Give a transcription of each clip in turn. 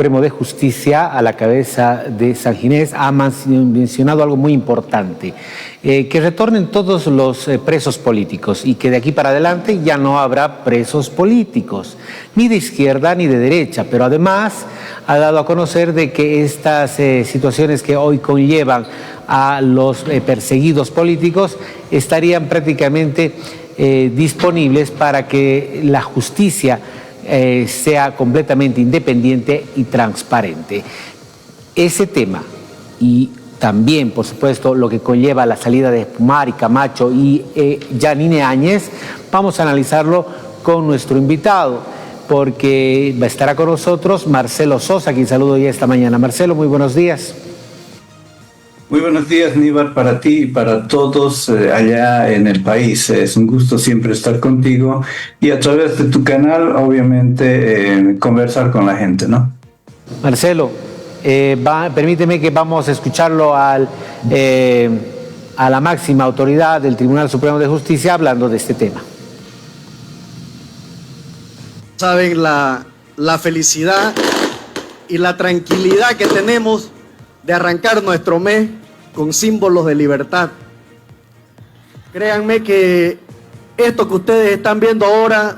Supremo de Justicia, a la cabeza de Sanginés, ha mencionado algo muy importante, que retornen todos los presos políticos y que de aquí para adelante ya no habrá presos políticos, ni de izquierda ni de derecha, pero además ha dado a conocer de que estas situaciones que hoy conllevan a los perseguidos políticos estarían prácticamente disponibles para que la justicia sea completamente independiente y transparente. Ese tema y también, por supuesto, lo que conlleva la salida de Pumari, Camacho y Yanine Áñez, vamos a analizarlo con nuestro invitado, porque estará con nosotros Marcelo Sosa, quien saludo ya esta mañana. Marcelo, muy buenos días. Muy buenos días, Níbar, para ti y para todos allá en el país. Es un gusto siempre estar contigo y a través de tu canal, obviamente, conversar con la gente, ¿no? Marcelo, permíteme que vamos a escucharlo a la máxima autoridad del Tribunal Supremo de Justicia hablando de este tema. Saben la felicidad y la tranquilidad que tenemos de arrancar nuestro mes con símbolos de libertad. Créanme que esto que ustedes están viendo ahora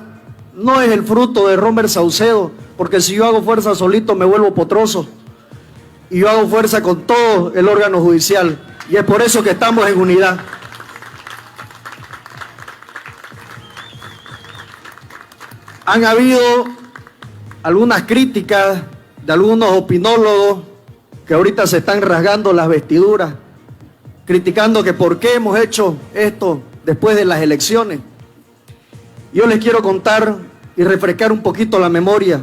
no es el fruto de Romer Saucedo, porque si yo hago fuerza solito me vuelvo potroso, y yo hago fuerza con todo el órgano judicial, y es por eso que estamos en unidad. Han habido algunas críticas de algunos opinólogos que ahorita se están rasgando las vestiduras, criticando que por qué hemos hecho esto después de las elecciones. Yo les quiero contar y refrescar un poquito la memoria.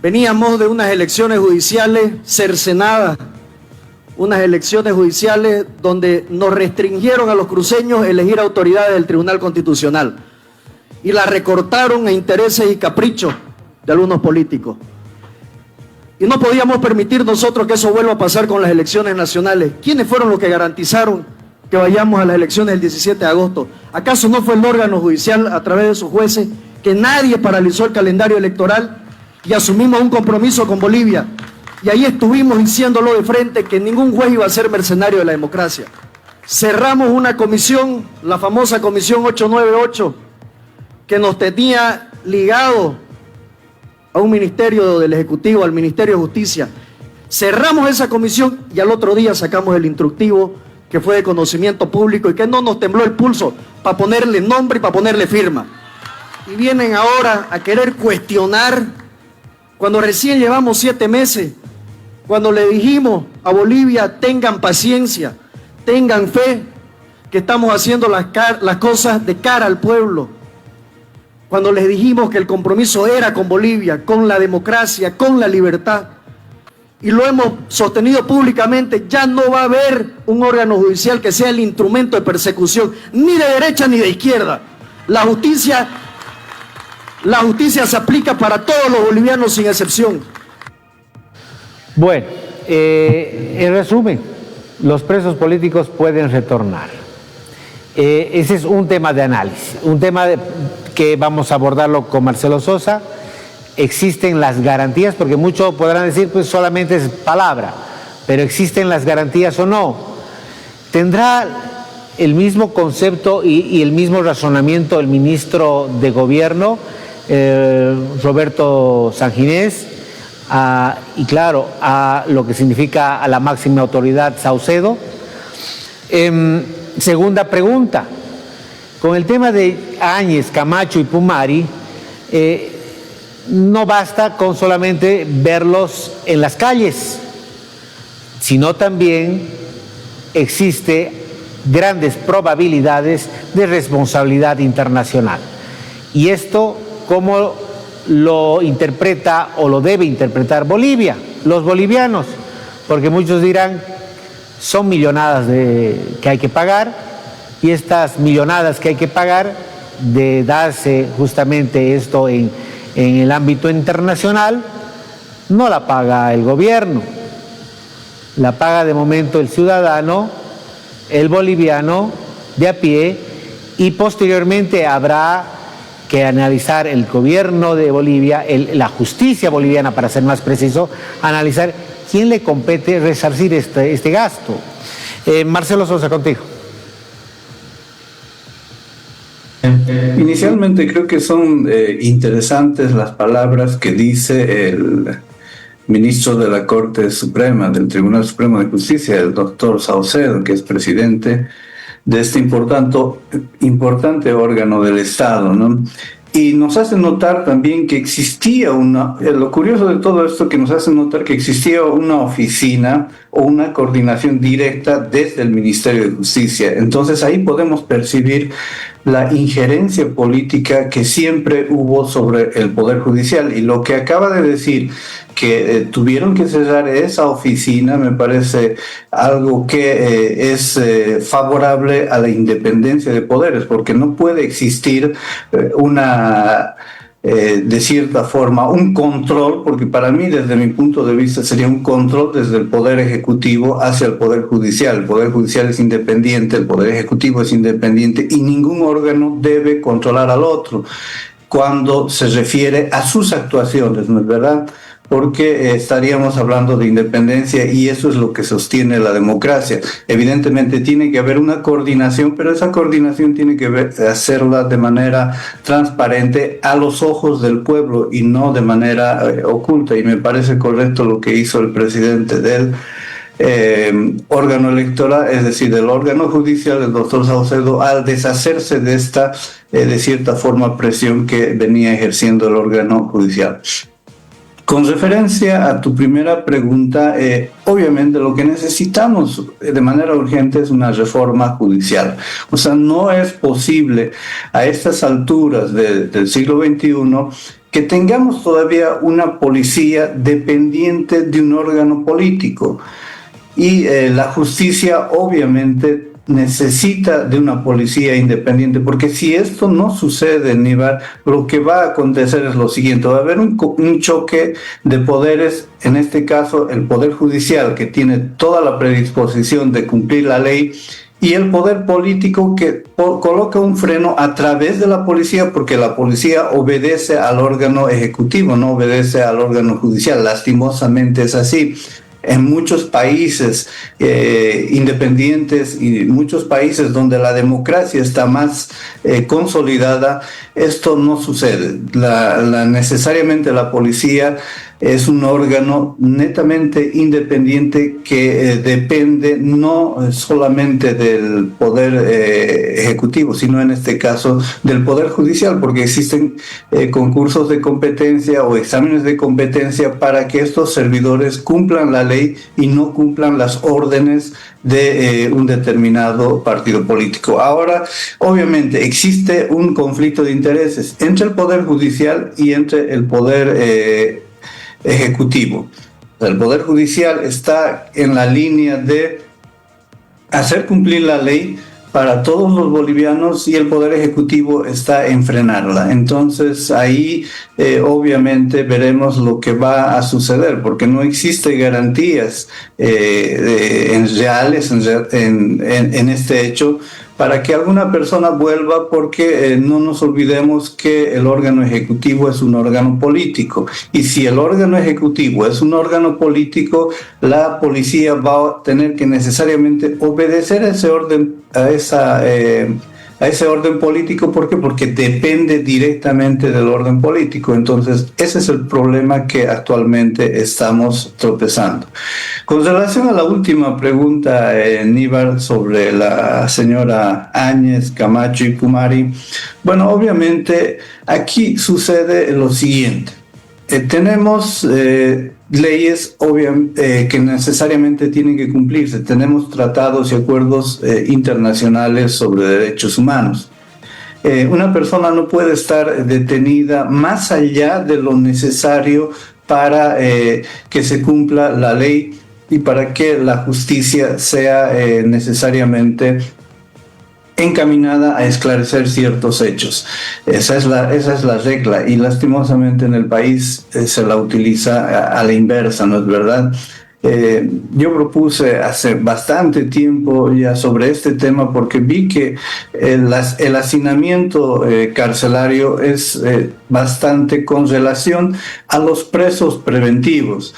Veníamos de unas elecciones judiciales cercenadas, unas elecciones judiciales donde nos restringieron a los cruceños elegir autoridades del Tribunal Constitucional y la recortaron a intereses y caprichos de algunos políticos. Y no podíamos permitir nosotros que eso vuelva a pasar con las elecciones nacionales. ¿Quiénes fueron los que garantizaron que vayamos a las elecciones del 17 de agosto? ¿Acaso no fue el órgano judicial a través de sus jueces que nadie paralizó el calendario electoral y asumimos un compromiso con Bolivia? Y ahí estuvimos diciéndolo de frente que ningún juez iba a ser mercenario de la democracia. Cerramos una comisión, la famosa comisión 898, que nos tenía ligados a un ministerio del Ejecutivo, al Ministerio de Justicia. Cerramos esa comisión y al otro día sacamos el instructivo que fue de conocimiento público y que no nos tembló el pulso para ponerle nombre y para ponerle firma. Y vienen ahora a querer cuestionar cuando recién llevamos 7 meses, cuando le dijimos a Bolivia: tengan paciencia, tengan fe, que estamos haciendo las cosas de cara al pueblo. Cuando les dijimos que el compromiso era con Bolivia, con la democracia, con la libertad, y lo hemos sostenido públicamente, ya no va a haber un órgano judicial que sea el instrumento de persecución, ni de derecha ni de izquierda. La justicia se aplica para todos los bolivianos sin excepción. Bueno, en resumen, los presos políticos pueden retornar. Ese es un tema de análisis, un tema que vamos a abordarlo con Marcelo Sosa. Existen las garantías, porque muchos podrán decir, pues solamente es palabra, pero ¿existen las garantías o no? ¿Tendrá el mismo concepto y el mismo razonamiento el ministro de Gobierno, Roberto Sanginés, y claro, a lo que significa a la máxima autoridad Saucedo? Segunda pregunta, con el tema de Áñez, Camacho y Pumari, no basta con solamente verlos en las calles, sino también existe grandes probabilidades de responsabilidad internacional. Y esto, ¿cómo lo interpreta o lo debe interpretar Bolivia, los bolivianos? Porque muchos dirán, son millonadas que hay que pagar, y estas millonadas que hay que pagar, de darse justamente esto en el ámbito internacional, no la paga el gobierno, la paga de momento el ciudadano, el boliviano de a pie, y posteriormente habrá que analizar el gobierno de Bolivia, la justicia boliviana, para ser más preciso, analizar quién le compete resarcir este gasto. Marcelo Sosa, contigo. Inicialmente creo que son interesantes las palabras que dice el ministro de la Corte Suprema, del Tribunal Supremo de Justicia, el doctor Saucedo, que es presidente de este importante órgano del Estado, ¿no? Y nos hace notar también que existía lo curioso de todo esto, que nos hace notar que existía una oficina o una coordinación directa desde el Ministerio de Justicia. Entonces ahí podemos percibir la injerencia política que siempre hubo sobre el Poder Judicial. Y lo que acaba de decir, que tuvieron que cerrar esa oficina, me parece algo que es favorable a la independencia de poderes, porque no puede existir de cierta forma, un control, porque para mí, desde mi punto de vista, sería un control desde el Poder Ejecutivo hacia el Poder Judicial. El Poder Judicial es independiente, el Poder Ejecutivo es independiente y ningún órgano debe controlar al otro cuando se refiere a sus actuaciones, ¿no es verdad? Porque estaríamos hablando de independencia y eso es lo que sostiene la democracia. Evidentemente tiene que haber una coordinación, pero esa coordinación tiene que hacerla de manera transparente a los ojos del pueblo y no de manera oculta. Y me parece correcto lo que hizo el presidente del órgano electoral, es decir, del órgano judicial, el doctor Saucedo, al deshacerse de esta, de cierta forma, presión que venía ejerciendo el órgano judicial. Con referencia a tu primera pregunta, obviamente lo que necesitamos de manera urgente es una reforma judicial. O sea, no es posible a estas alturas del siglo XXI que tengamos todavía una policía dependiente de un órgano político. Y la justicia obviamente necesita de una policía independiente, porque si esto no sucede, Níbar, lo que va a acontecer es lo siguiente: va a haber un choque de poderes, en este caso el Poder Judicial, que tiene toda la predisposición de cumplir la ley, y el poder político, que coloca un freno a través de la policía, porque la policía obedece al órgano ejecutivo, no obedece al órgano judicial. Lastimosamente es así. En muchos países independientes y muchos países donde la democracia está más consolidada, esto no sucede. Necesariamente la policía es un órgano netamente independiente que depende no solamente del poder ejecutivo, sino en este caso del poder judicial, porque existen concursos de competencia o exámenes de competencia para que estos servidores cumplan la ley y no cumplan las órdenes de un determinado partido político. Ahora, obviamente, existe un conflicto de intereses entre el poder judicial y entre el poder ejecutivo. El Poder Judicial está en la línea de hacer cumplir la ley para todos los bolivianos y el Poder Ejecutivo está en frenarla. Entonces ahí obviamente veremos lo que va a suceder, porque no existe garantías reales en este hecho para que alguna persona vuelva, porque no nos olvidemos que el órgano ejecutivo es un órgano político, y si el órgano ejecutivo es un órgano político, la policía va a tener que necesariamente obedecer a ese orden, a ese orden político. ¿Por qué? Porque depende directamente del orden político. Entonces, ese es el problema que actualmente estamos tropezando. Con relación a la última pregunta, Níbar, sobre la señora Áñez, Camacho y Pumari, bueno, obviamente aquí sucede lo siguiente. Tenemos leyes que necesariamente tienen que cumplirse. Tenemos tratados y acuerdos internacionales sobre derechos humanos. Una persona no puede estar detenida más allá de lo necesario para que se cumpla la ley y para que la justicia sea necesariamente encaminada a esclarecer ciertos hechos. Esa es la regla, y lastimosamente en el país se la utiliza a la inversa, ¿no es verdad? Yo propuse hace bastante tiempo ya sobre este tema porque vi que el hacinamiento carcelario es bastante con relación a los presos preventivos.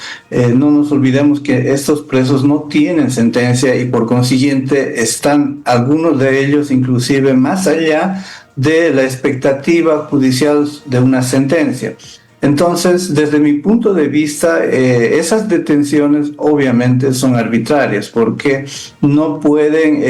No nos olvidemos que estos presos no tienen sentencia y por consiguiente están algunos de ellos inclusive más allá de la expectativa judicial de una sentencia. Entonces, desde mi punto de vista, esas detenciones obviamente son arbitrarias porque no pueden,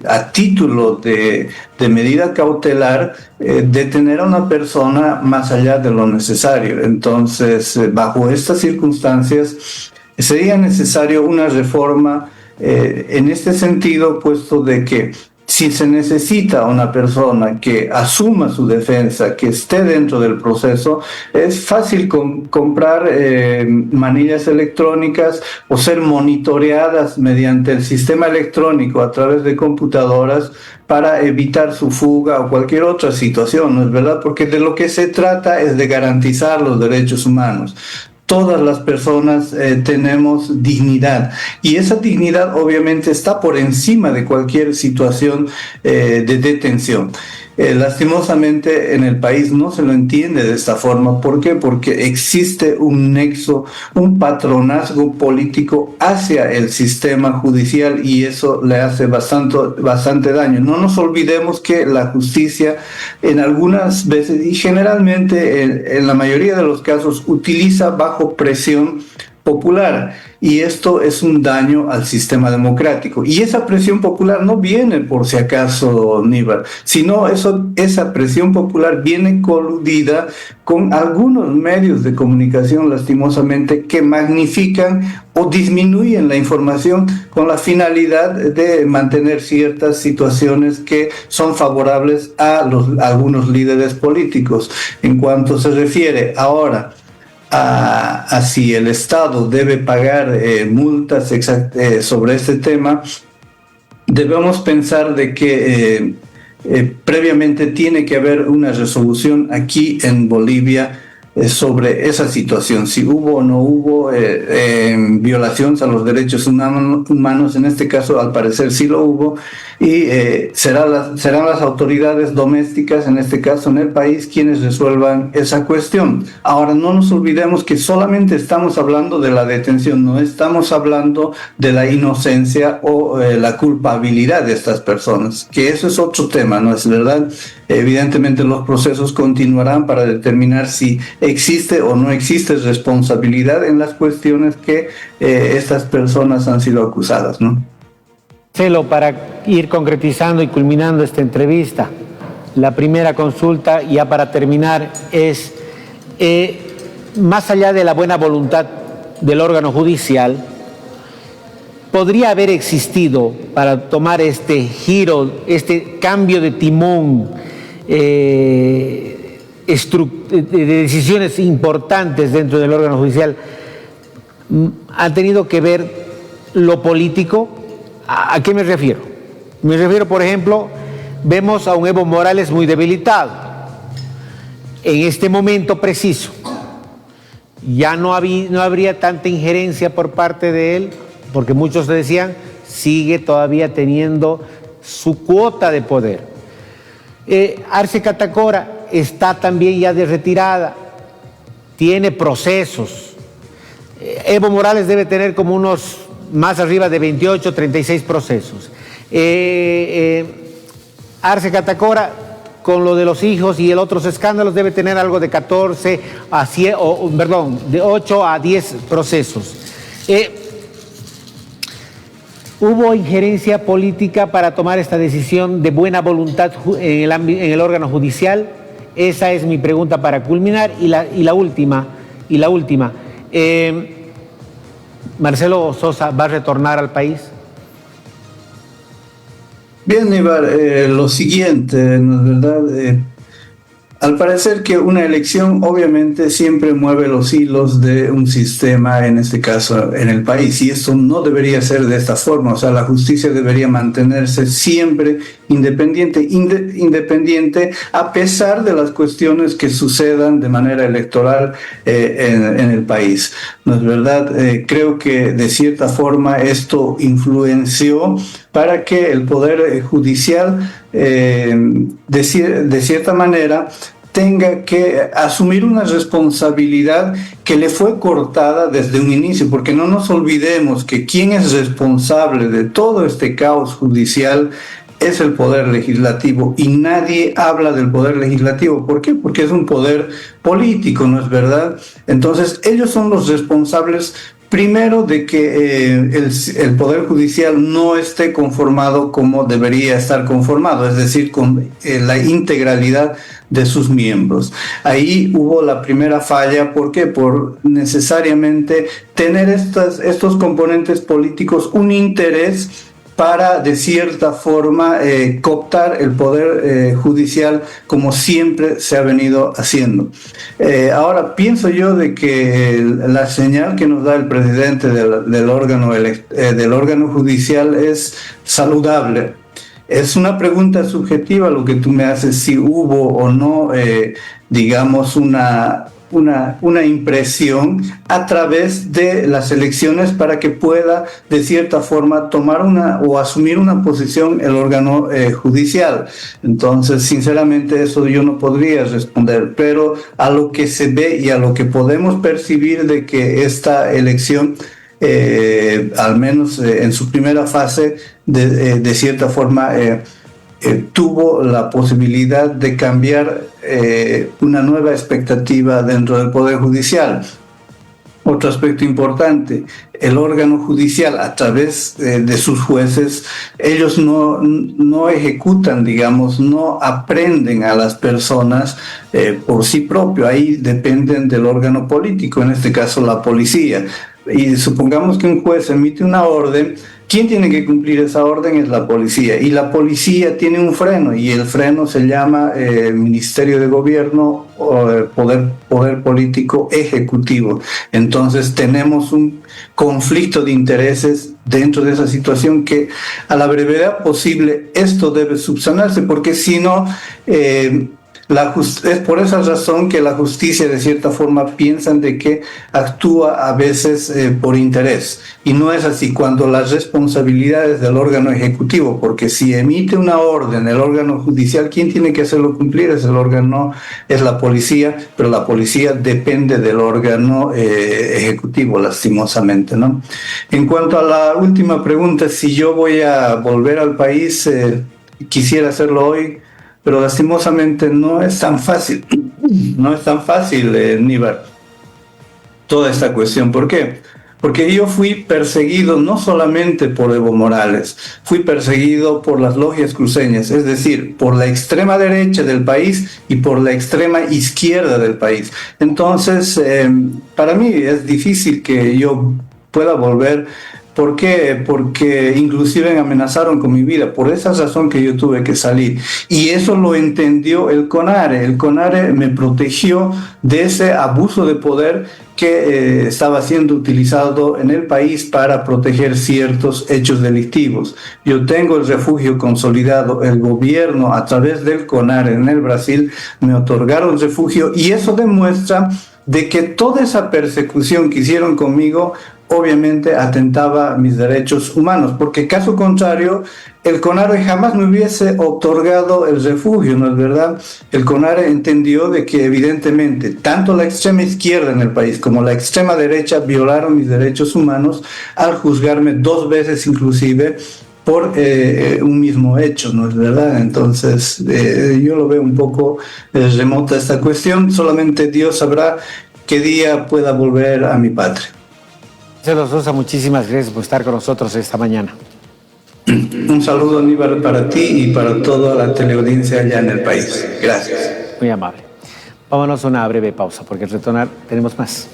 a título de medida cautelar, detener a una persona más allá de lo necesario. Entonces, bajo estas circunstancias, sería necesario una reforma en este sentido, puesto de que si se necesita una persona que asuma su defensa, que esté dentro del proceso, es fácil comprar manillas electrónicas o ser monitoreadas mediante el sistema electrónico a través de computadoras para evitar su fuga o cualquier otra situación, ¿no es verdad? Porque de lo que se trata es de garantizar los derechos humanos. Todas las personas tenemos dignidad y esa dignidad obviamente está por encima de cualquier situación de detención. Lastimosamente en el país no se lo entiende de esta forma. ¿Por qué? Porque existe un nexo, un patronazgo político hacia el sistema judicial y eso le hace bastante daño. No nos olvidemos que la justicia en algunas veces y generalmente en la mayoría de los casos utiliza bajo presión popular y esto es un daño al sistema democrático y esa presión popular no viene por si acaso, Níbar, sino esa presión popular viene coludida con algunos medios de comunicación lastimosamente que magnifican o disminuyen la información con la finalidad de mantener ciertas situaciones que son favorables a algunos líderes políticos. En cuanto se refiere ahora a si el Estado debe pagar multas sobre este tema, debemos pensar de que previamente tiene que haber una resolución aquí en Bolivia sobre esa situación, si hubo o no hubo violaciones a los derechos humanos. En este caso al parecer sí lo hubo y serán las autoridades domésticas, en este caso en el país, quienes resuelvan esa cuestión. Ahora no nos olvidemos que solamente estamos hablando de la detención, no estamos hablando de la inocencia o la culpabilidad de estas personas, que eso es otro tema, ¿no es verdad? Evidentemente los procesos continuarán para determinar si existe o no existe responsabilidad en las cuestiones que estas personas han sido acusadas, ¿no? Marcelo, para ir concretizando y culminando esta entrevista, la primera consulta, ya para terminar, es, más allá de la buena voluntad del órgano judicial, ¿podría haber existido para tomar este giro, este cambio de timón, de decisiones importantes dentro del órgano judicial? ¿Ha tenido que ver lo político? ¿A qué me refiero? Me refiero, por ejemplo, vemos a un Evo Morales muy debilitado. En este momento preciso, ya no habría tanta injerencia por parte de él, porque muchos decían, sigue todavía teniendo su cuota de poder. Arce Catacora está también ya de retirada, tiene procesos. Evo Morales debe tener como unos más arriba de 28, 36 procesos. Arce Catacora, con lo de los hijos y el otros escándalos, debe tener algo de 14 a 100, de 8 a 10 procesos. ¿Hubo injerencia política para tomar esta decisión de buena voluntad en el órgano judicial? Esa es mi pregunta para culminar. Y la última. ¿Marcelo Sosa va a retornar al país? Bien, Níbar, lo siguiente, ¿no es verdad? Al parecer que una elección obviamente siempre mueve los hilos de un sistema, en este caso en el país, y esto no debería ser de esta forma. O sea, la justicia debería mantenerse siempre independiente a pesar de las cuestiones que sucedan de manera electoral en el país. ¿No es verdad? Creo que de cierta forma esto influenció para que el Poder Judicial de cierta manera tenga que asumir una responsabilidad que le fue cortada desde un inicio, porque no nos olvidemos que quien es responsable de todo este caos judicial es el Poder Legislativo, y nadie habla del Poder Legislativo. ¿Por qué? Porque es un poder político, ¿no es verdad? Entonces, ellos son los responsables primero de que el Poder Judicial no esté conformado como debería estar conformado, es decir, con la integralidad de sus miembros. Ahí hubo la primera falla. ¿Por qué? Por necesariamente tener estos componentes políticos un interés para, de cierta forma, cooptar el Poder Judicial como siempre se ha venido haciendo. Ahora, pienso yo de que la señal que nos da el presidente del órgano judicial es saludable. Es una pregunta subjetiva lo que tú me haces, si hubo o no, digamos, una impresión a través de las elecciones para que pueda de cierta forma tomar o asumir una posición el órgano judicial. Entonces, sinceramente, eso yo no podría responder, pero a lo que se ve y a lo que podemos percibir de que esta elección, al menos en su primera fase, de cierta forma tuvo la posibilidad de cambiar una nueva expectativa dentro del Poder Judicial. Otro aspecto importante, el órgano judicial, a través de sus jueces, ellos no ejecutan, digamos, no aprenden a las personas por sí propio. Ahí dependen del órgano político, en este caso la policía. Y supongamos que un juez emite una orden, ¿quién tiene que cumplir esa orden? Es la policía. Y la policía tiene un freno, y el freno se llama Ministerio de Gobierno o poder político ejecutivo. Entonces tenemos un conflicto de intereses dentro de esa situación que, a la brevedad posible, esto debe subsanarse, porque si no, es por esa razón que la justicia, de cierta forma, piensan de que actúa a veces por interés, y no es así. Cuando las responsabilidades del órgano ejecutivo, porque si emite una orden el órgano judicial, ¿quién tiene que hacerlo cumplir? Es la policía, pero la policía depende del órgano ejecutivo, lastimosamente, ¿no? En cuanto a la última pregunta, si yo voy a volver al país, quisiera hacerlo hoy, pero lastimosamente no es tan fácil. No es tan fácil, Níbar, toda esta cuestión. ¿Por qué? Porque yo fui perseguido no solamente por Evo Morales, fui perseguido por las logias cruceñas, es decir, por la extrema derecha del país y por la extrema izquierda del país. Entonces, para mí es difícil que yo pueda volver. ¿Por qué? Porque inclusive amenazaron con mi vida, por esa razón que yo tuve que salir. Y eso lo entendió el CONARE. El CONARE me protegió de ese abuso de poder que estaba siendo utilizado en el país para proteger ciertos hechos delictivos. Yo tengo el refugio consolidado, el gobierno a través del CONARE en el Brasil me otorgaron refugio, y eso demuestra de que toda esa persecución que hicieron conmigo obviamente atentaba mis derechos humanos, porque caso contrario el CONARE jamás me hubiese otorgado el refugio, ¿no es verdad? El CONARE entendió de que evidentemente tanto la extrema izquierda en el país como la extrema derecha violaron mis derechos humanos al juzgarme 2 veces inclusive por un mismo hecho, ¿no es verdad? Entonces yo lo veo un poco remota esta cuestión. Solamente Dios sabrá qué día pueda volver a mi patria. Marcelo Sosa, muchísimas gracias por estar con nosotros esta mañana. Un saludo, Aníbal, para ti y para toda la teleaudiencia allá en el país. Gracias. Muy amable. Vámonos a una breve pausa, porque al retornar tenemos más.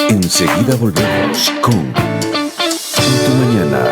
Enseguida volvemos con Tu Mañana.